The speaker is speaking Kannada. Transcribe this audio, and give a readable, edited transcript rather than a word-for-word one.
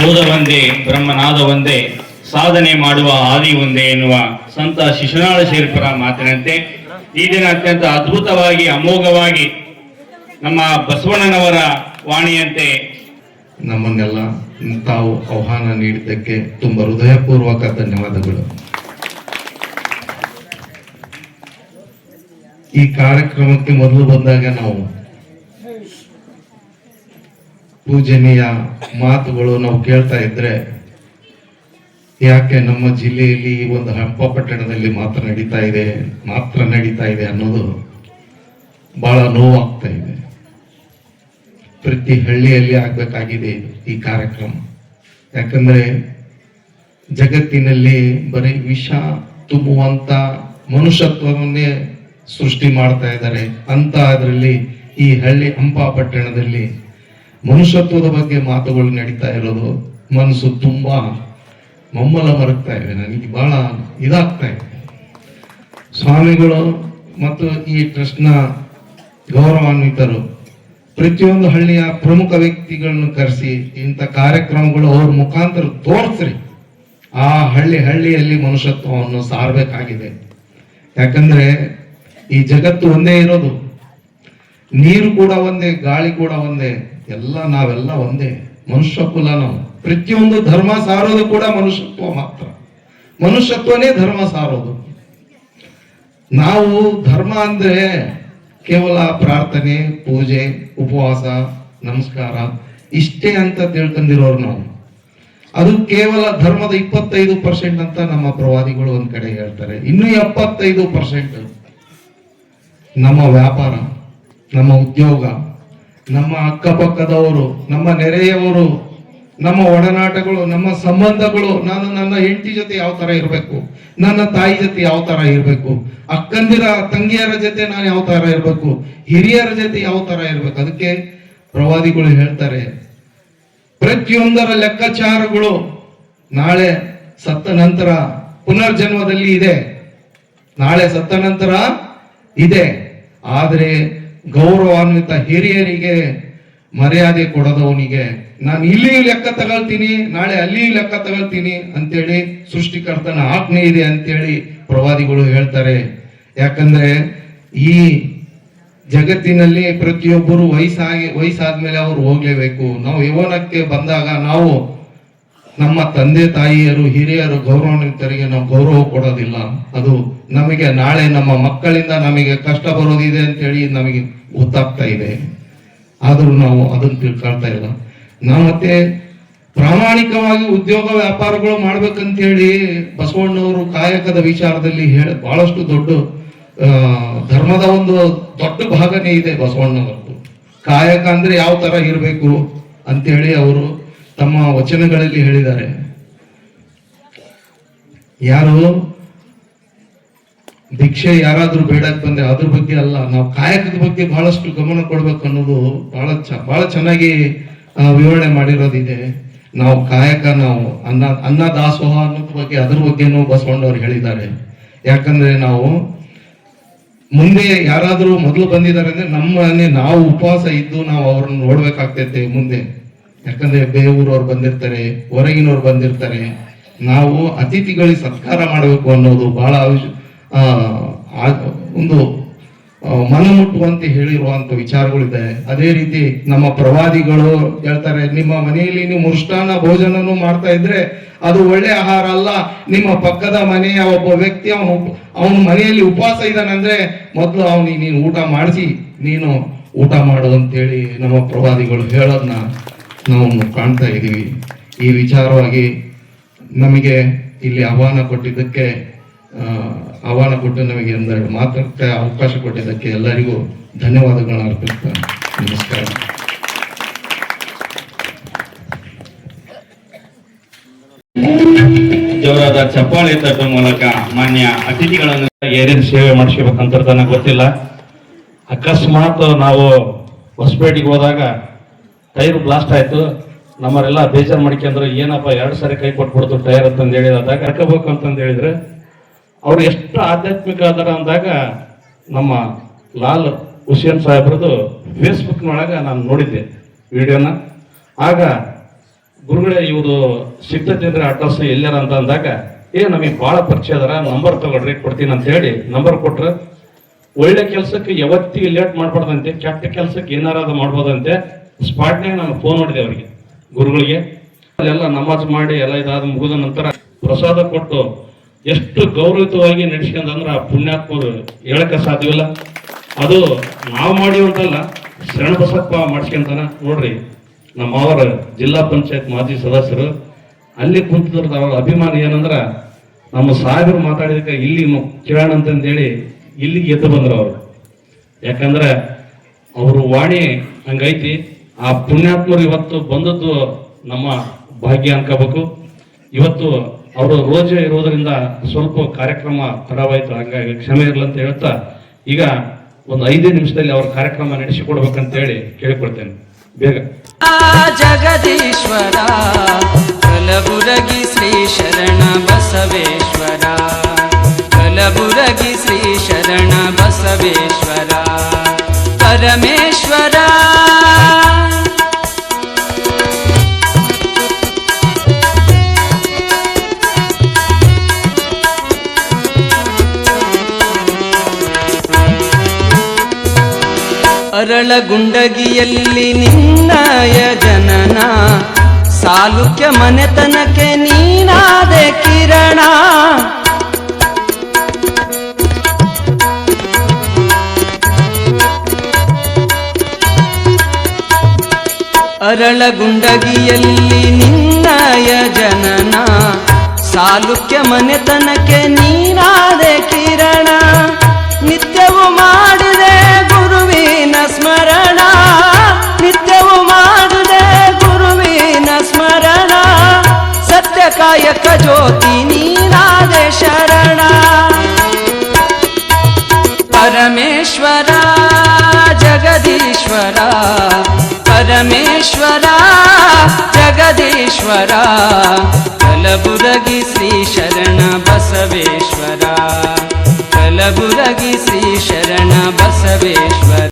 ಓದ ಒಂದೇ ಬ್ರಹ್ಮನಾದ ಒಂದೇ ಸಾಧನೆ ಮಾಡುವ ಆದಿ ಒಂದೇ ಎನ್ನುವ ಸಂತ ಶಿಶುನಾಳ ಶೇರ್ಪುರ ಮಾತಿನಂತೆ ಈ ದಿನ ಅತ್ಯಂತ ಅದ್ಭುತವಾಗಿ ಅಮೋಘವಾಗಿ ನಮ್ಮ ಬಸವಣ್ಣನವರ ವಾಣಿಯಂತೆ ನಮ್ಮನ್ನೆಲ್ಲ ತಾವು ಆಹ್ವಾನ ನೀಡಿದ್ದಕ್ಕೆ ತುಂಬಾ ಹೃದಯಪೂರ್ವಕ ಧನ್ಯವಾದಗಳು. ಈ ಕಾರ್ಯಕ್ರಮಕ್ಕೆ ಮೊದಲು ಬಂದಾಗ ನಾವು ಪೂಜನೀಯ ಮಾತುಗಳು ನಾವು ಕೇಳ್ತಾ ಇದ್ರೆ ಯಾಕೆ ನಮ್ಮ ಜಿಲ್ಲೆಯಲ್ಲಿ ಒಂದು ಹಂಪ ಪಟ್ಟಣದಲ್ಲಿ ಮಾತ್ರ ನಡೀತಾ ಇದೆ ಅನ್ನೋದು ಬಹಳ ನೋವಾಗ್ತಾ ಇದೆ. ಪ್ರತಿ ಹಳ್ಳಿಯಲ್ಲಿ ಆಗ್ಬೇಕಾಗಿದೆ ಈ ಕಾರ್ಯಕ್ರಮ. ಯಾಕಂದ್ರೆ ಜಗತ್ತಿನಲ್ಲಿ ಬರೀ ವಿಷ ತುಂಬುವಂತ ಮನುಷ್ಯತ್ವವನ್ನೇ ಸೃಷ್ಟಿ ಮಾಡ್ತಾ ಇದ್ದಾರೆ ಅಂತ ಅದರಲ್ಲಿ ಈ ಹಂಪ ಪಟ್ಟಣದಲ್ಲಿ ಮನುಷ್ಯತ್ವದ ಬಗ್ಗೆ ಮಾತುಗಳು ನಡೀತಾ ಇರೋದು ಮನಸ್ಸು ತುಂಬಾ ಮಮ್ಮಲ ಮರಗ್ತಾ ಇದೆ. ನನಗೆ ಬಹಳ ಇದಾಗ್ತಾ ಇದೆ. ಸ್ವಾಮಿಗಳು ಮತ್ತು ಈ ಟ್ರಸ್ಟ್ನ ಗೌರವಾನ್ವಿತರು ಪ್ರತಿಯೊಂದು ಹಳ್ಳಿಯ ಪ್ರಮುಖ ವ್ಯಕ್ತಿಗಳನ್ನು ಕರೆಸಿ ಇಂಥ ಕಾರ್ಯಕ್ರಮಗಳು ಅವ್ರ ಮುಖಾಂತರ ತೋರಿಸ್ರಿ. ಆ ಹಳ್ಳಿಯಲ್ಲಿ ಮನುಷ್ಯತ್ವವನ್ನು ಸಾರಬೇಕಾಗಿದೆ. ಯಾಕಂದ್ರೆ ಈ ಜಗತ್ತು ಒಂದೇ ಇರೋದು, ನೀರು ಕೂಡ ಒಂದೇ, ಗಾಳಿ ಕೂಡ ಒಂದೇ, ನಾವೆಲ್ಲ ಒಂದೇ, ಮನುಷ್ಯ ಕುಲ ನಾವು. ಪ್ರತಿಯೊಂದು ಧರ್ಮ ಸಾರೋದು ಕೂಡ ಮನುಷ್ಯತ್ವ ಮಾತ್ರ. ಮನುಷ್ಯತ್ವನೇ ಧರ್ಮ ಸಾರೋದು. ನಾವು ಧರ್ಮ ಅಂದ್ರೆ ಕೇವಲ ಪ್ರಾರ್ಥನೆ, ಪೂಜೆ, ಉಪವಾಸ, ನಮಸ್ಕಾರ ಇಷ್ಟೇ ಅಂತ ತಿಳ್ಕೊಂಡಿರೋರು ನಾವು. ಅದು ಕೇವಲ ಧರ್ಮದ 25% ಅಂತ ನಮ್ಮ ಪ್ರವಾದಿಗಳು ಒಂದ್ ಕಡೆ ಹೇಳ್ತಾರೆ. ಇನ್ನು 75% ನಮ್ಮ ವ್ಯಾಪಾರ, ನಮ್ಮ ಉದ್ಯೋಗ, ನಮ್ಮ ಅಕ್ಕಪಕ್ಕದವರು, ನಮ್ಮ ನೆರೆಯವರು, ನಮ್ಮ ಒಡನಾಟಗಳು, ನಮ್ಮ ಸಂಬಂಧಗಳು. ನಾನು ನನ್ನ ಹೆಂಡತಿ ಜೊತೆ ಯಾವ ತರ ಇರಬೇಕು, ನನ್ನ ತಾಯಿ ಜೊತೆ ಯಾವ ತರ ಇರಬೇಕು, ಅಕ್ಕಂದಿರ ತಂಗಿಯರ ಜೊತೆ ನಾನು ಯಾವ ತರ ಇರಬೇಕು, ಹಿರಿಯರ ಜೊತೆ ಯಾವ ತರ ಇರಬೇಕು. ಅದಕ್ಕೆ ಪ್ರವಾದಿಗಳು ಹೇಳ್ತಾರೆ, ಪ್ರತಿಯೊಂದರ ಲೆಕ್ಕಾಚಾರಗಳು ನಾಳೆ ಸತ್ತ ನಂತರ ಪುನರ್ಜನ್ಮದಲ್ಲಿ ಇದೆ. ನಾಳೆ ಸತ್ತ ನಂತರ ಇದೆ. ಆದರೆ ಗೌರವಾನ್ವಿತ ಹಿರಿಯರಿಗೆ ಮರ್ಯಾದೆ ಕೊಡದವನಿಗೆ ನಾನು ಇಲ್ಲಿ ಲೆಕ್ಕ ತಗೊಳ್ತೀನಿ, ನಾಳೆ ಅಲ್ಲಿ ಲೆಕ್ಕ ತಗೊಳ್ತೀನಿ ಅಂತೇಳಿ ಸೃಷ್ಟಿಕರ್ತನ ಆಜ್ಞೆ ಇದೆ ಅಂತೇಳಿ ಪ್ರವಾದಿಗಳು ಹೇಳ್ತಾರೆ. ಯಾಕಂದ್ರೆ ಈ ಜಗತ್ತಿನಲ್ಲಿ ಪ್ರತಿಯೊಬ್ಬರು ವಯಸ್ಸಾದ್ಮೇಲೆ ಅವರು ಹೋಗ್ಲೇಬೇಕು. ನಾವು ಯೌವನಕ್ಕೆ ಬಂದಾಗ ನಾವು ನಮ್ಮ ತಂದೆ ತಾಯಿಯರು, ಹಿರಿಯರು, ಗೌರವಾನ್ವಿತರಿಗೆ ನಾವು ಗೌರವ ಕೊಡೋದಿಲ್ಲ. ಅದು ನಮಗೆ ನಾಳೆ ನಮ್ಮ ಮಕ್ಕಳಿಂದ ನಮಗೆ ಕಷ್ಟ ಬರೋದಿದೆ ಅಂತೇಳಿ ನಮಗೆ ಗೊತ್ತಾಗ್ತಾ ಇದೆ. ಆದರೂ ನಾವು ಅದನ್ನು ತಿಳ್ಕೊಳ್ತಾ ಇಲ್ಲ. ನಾವು ಮತ್ತೆ ಪ್ರಾಮಾಣಿಕವಾಗಿ ಉದ್ಯೋಗ ವ್ಯಾಪಾರಗಳು ಮಾಡ್ಬೇಕಂತ ಹೇಳಿ ಬಸವಣ್ಣವರು ಕಾಯಕದ ವಿಚಾರದಲ್ಲಿ ಬಹಳಷ್ಟು ದೊಡ್ಡ ಧರ್ಮದ ಒಂದು ದೊಡ್ಡ ಭಾಗನೇ ಇದೆ ಬಸವಣ್ಣವರದ್ದು. ಕಾಯಕ ಅಂದ್ರೆ ಯಾವ ತರ ಇರಬೇಕು ಅಂತೇಳಿ ಅವರು ತಮ್ಮ ವಚನಗಳಲ್ಲಿ ಹೇಳಿದ್ದಾರೆ. ಯಾರು ಭಿಕ್ಷೆ ಯಾರಾದ್ರೂ ಬೇಡಕ್ ಬಂದ್ರೆ ಅದ್ರ ಬಗ್ಗೆ ಅಲ್ಲ, ನಾವು ಕಾಯಕದ ಬಗ್ಗೆ ಬಹಳಷ್ಟು ಗಮನ ಕೊಡ್ಬೇಕು ಅನ್ನೋದು ಬಹಳ ಚೆನ್ನಾಗಿ ವಿವರಣೆ ಮಾಡಿರೋದಿದೆ. ನಾವು ಕಾಯಕ, ನಾವು ಅನ್ನ ದಾಸೋಹ ಅನ್ನೋದ್ರ ಬಗ್ಗೆ, ಅದ್ರ ಬಗ್ಗೆನೂ ಬಸವಣ್ಣವ್ರು ಹೇಳಿದ್ದಾರೆ. ಯಾಕಂದ್ರೆ ನಾವು ಮುಂದೆ ಯಾರಾದ್ರೂ ಮೊದಲು ಬಂದಿದ್ದಾರೆ ಅಂದ್ರೆ ನಮ್ಮನೆ ನಾವು ಉಪವಾಸ ಇದ್ದು ನಾವು ಅವ್ರನ್ನ ನೋಡ್ಬೇಕಾಗ್ತೈತೆ ಮುಂದೆ. ಯಾಕಂದ್ರೆ ಬೇವೂರವ್ರು ಬಂದಿರ್ತಾರೆ, ಹೊರಗಿನವ್ರು ಬಂದಿರ್ತಾರೆ. ನಾವು ಅತಿಥಿಗಳಿಗೆ ಸತ್ಕಾರ ಮಾಡಬೇಕು ಅನ್ನೋದು ಬಹಳ ಒಂದು ಮನಮುಟ್ಟುವಂತೆ ಹೇಳಿರುವಂತ ವಿಚಾರಗಳಿದೆ. ಅದೇ ರೀತಿ ನಮ್ಮ ಪ್ರವಾದಿಗಳು ಹೇಳ್ತಾರೆ, ನಿಮ್ಮ ಮನೆಯಲ್ಲಿ ನೀವು ಮೃಷ್ಟಾನ್ನ ಭೋಜನನು ಮಾಡ್ತಾ ಇದ್ರೆ ಅದು ಒಳ್ಳೆ ಆಹಾರ ಅಲ್ಲ. ನಿಮ್ಮ ಪಕ್ಕದ ಮನೆಯ ಒಬ್ಬ ವ್ಯಕ್ತಿ ಅವನ ಮನೆಯಲ್ಲಿ ಉಪವಾಸ ಇದ್ದಾನಂದ್ರೆ ಮೊದಲು ಅವನಿಗೆ ನೀನು ಊಟ ಮಾಡಿಸಿ ನೀನು ಊಟ ಮಾಡು ಅಂತೇಳಿ ನಮ್ಮ ಪ್ರವಾದಿಗಳು ಹೇಳೋದನ್ನ ನಾವು ಕಾಣ್ತಾ ಇದ್ದೀವಿ. ಈ ವಿಚಾರವಾಗಿ ನಮಗೆ ಇಲ್ಲಿ ಆಹ್ವಾನ ಕೊಟ್ಟು ನಮಗೆ ಒಂದೆರಡು ಮಾತಾಡಕ್ಕೆ ಅವಕಾಶ ಕೊಟ್ಟಿದ್ದಕ್ಕೆ ಎಲ್ಲರಿಗೂ ಧನ್ಯವಾದಗಳನ್ನ ಅರ್ಪಿಸ್ತಾ ನಮಸ್ಕಾರ. ಜೋರಾದ ಚಪ್ಪಾಳೆ ತಟ್ಟುವ ಮೂಲಕ ಮಾನ್ಯ ಅತಿಥಿಗಳನ್ನು ಏನೇನು ಸೇವೆ ಮಾಡಿಸ್ಬೇಕಂತ ನನಗೆ ಗೊತ್ತಿಲ್ಲ. ಅಕಸ್ಮಾತ್ ನಾವು ಹೊಸಪೇಟೆಗೆ ಹೋದಾಗ ಟೈರ್ ಬ್ಲಾಸ್ಟ್ ಆಯ್ತು, ನಮ್ಮರೆಲ್ಲ ಬೇಜಾರು ಮಾಡ್ಕೊಂಡ್ರು. ಏನಪ್ಪ 2 ಸಾರಿ ಕೈ ಕೊಟ್ಬಿಡ್ತು ಟೈರ್ ಅಂತಂದು ಹೇಳಿದಾಗ ಕರ್ಕೋಬೇಕು ಅಂತಂದು ಹೇಳಿದ್ರೆ ಅವ್ರು ಎಷ್ಟು ಆಧ್ಯಾತ್ಮಿಕ ಅದಾರ ಅಂದಾಗ ನಮ್ಮ ಲಾಲ್ ಹುಸೇನ್ ಸಾಹೇಬ್ರದ್ದು ಫೇಸ್ಬುಕ್ನೊಳಗೆ ನಾನು ನೋಡಿದ್ದೆ ವಿಡಿಯೋನ. ಆಗ ಗುರುಗಳೇ ಇವರು ಸಿಗ್ತೈತಿದ್ರೆ ಅಡ್ರೆಸ್ ಎಲ್ಲಾರ ಅಂತ ಅಂದಾಗ ನಮಗೆ ಬಹಳ ಪರಿಚಯ ಅದರ, ನಂಬರ್ ತಗೊಳ್ರಿ ಕೊಡ್ತೀನಿ ಅಂತ ಹೇಳಿ ನಂಬರ್ ಕೊಟ್ರು. ಒಳ್ಳೆ ಕೆಲಸಕ್ಕೆ ಯಾವತ್ತಿಗೆ ಲೇಟ್ ಮಾಡ್ಬಾರ್ದಂತೆ, ಕೆಟ್ಟ ಕೆಲಸಕ್ಕೆ ಏನಾರ ಮಾಡ್ಬೋದಂತೆ. ಸ್ಪಾಟ್ನಾಗ ನಾನು ಫೋನ್ ಮಾಡಿದೆ ಅವರಿಗೆ, ಗುರುಗಳಿಗೆ. ಅಲ್ಲೆಲ್ಲ ನಮಾಜ್ ಮಾಡಿ ಎಲ್ಲ ಇದಾದ ಮುಗಿದ ನಂತರ ಪ್ರಸಾದ ಕೊಟ್ಟು ಎಷ್ಟು ಗೌರವಿತವಾಗಿ ನಡೆಸ್ಕೊಂಡ್ರೆ ಆ ಪುಣ್ಯಾತ್ಮರು ಹೇಳಕ್ಕೆ ಸಾಧ್ಯವಿಲ್ಲ. ಅದು ನಾವು ಮಾಡಿವಂತಲ್ಲ, ಶರಣಬಸಪ್ಪ ಮಾಡಿಸ್ಕೊಂತಾನ ನೋಡ್ರಿ. ನಮ್ಮ ಅವರ ಜಿಲ್ಲಾ ಪಂಚಾಯತ್ ಮಾಜಿ ಸದಸ್ಯರು ಅಲ್ಲಿ ಕುಂತಿದ್ರದ ಅವರ ಅಭಿಮಾನ ಏನಂದ್ರ, ನಮ್ಮ ಸಾಹೇಬರು ಮಾತಾಡಿದಕ್ಕೆ ಇಲ್ಲಿ ಕೇಳೋಣ ಅಂತಂದೇಳಿ ಇಲ್ಲಿಗೆ ಎದ್ದು ಬಂದ್ರು ಅವರು. ಯಾಕಂದ್ರೆ ಅವರು ವಾಣಿ ಹಂಗೈತಿ. ಆ ಪುಣ್ಯಾತ್ಮರು ಇವತ್ತು ಬಂದದ್ದು ನಮ್ಮ ಭಾಗ್ಯ ಅನ್ಕೋಬೇಕು. ಇವತ್ತು ಅವರು ರೋಜೆ ಇರೋದ್ರಿಂದ ಸ್ವಲ್ಪ ಕಾರ್ಯಕ್ರಮ ತಡವಾಯ್ತು, ಹಂಗಾಗಿ ಕ್ಷಮೆ ಇರಲಿ ಅಂತ ಹೇಳ್ತಾ ಈಗ ಒಂದು 5 ನಿಮಿಷದಲ್ಲಿ ಅವ್ರ ಕಾರ್ಯಕ್ರಮ ನಡೆಸಿಕೊಡ್ಬೇಕಂತ ಹೇಳಿ ಕೇಳಿಕೊಳ್ತೇನೆ. ಬೇಗ ಜಗದೀಶ್ವರ ಕಲಬುರಗಿ ಶ್ರೀ ಶರಣ ಬಸವೇಶ್ವರ, ಕಲಬುರಗಿ ಶ್ರೀ ಶರಣ ಬಸವೇಶ್ವರ ಪರಮೇಶ್ವರ. ಅರಳಗುಂಡಗಿಯಲ್ಲಿ ನಿನ್ನಯ ಜನನ, ಸಾಲುಕ್ಯ ಮನೆತನಕ್ಕೆ ನೀನಾದೆ ಕಿರಣ. ಅರಳಗುಂಡಗಿಯಲ್ಲಿ ನಿನ್ನಯ ಜನನ, ಸಾಲುಕ್ಯ ಮನೆತನಕ್ಕೆ ನೀನಾದೆ ಕಿರಣ. ನಿತ್ಯವೂ ಮಾಡಿದೆ ಗುರುವಿನ ಸ್ಮರಣ, ನಿತ್ಯವೂ ಮಾಡಿದೆ ಗುರುವಿನ ಸ್ಮರಣ. ಸತ್ಯ ಕಾಯಕ ಜ್ಯೋತಿ ನೀನಾದೆ ಶರಣ. ಪರಮೇಶ್ವರ ಜಗದೀಶ್ವರ, ಪರಮೇಶ್ವರ ಜಗದೀಶ್ವರ, ಕಲಬುರಗಿ ಶ್ರೀ ಶರಣ ಬಸವೇಶ್ವರ, ಕಲಬುರಗಿ ಶ್ರೀ ಶರಣ ಬಸವೇಶ್ವರ.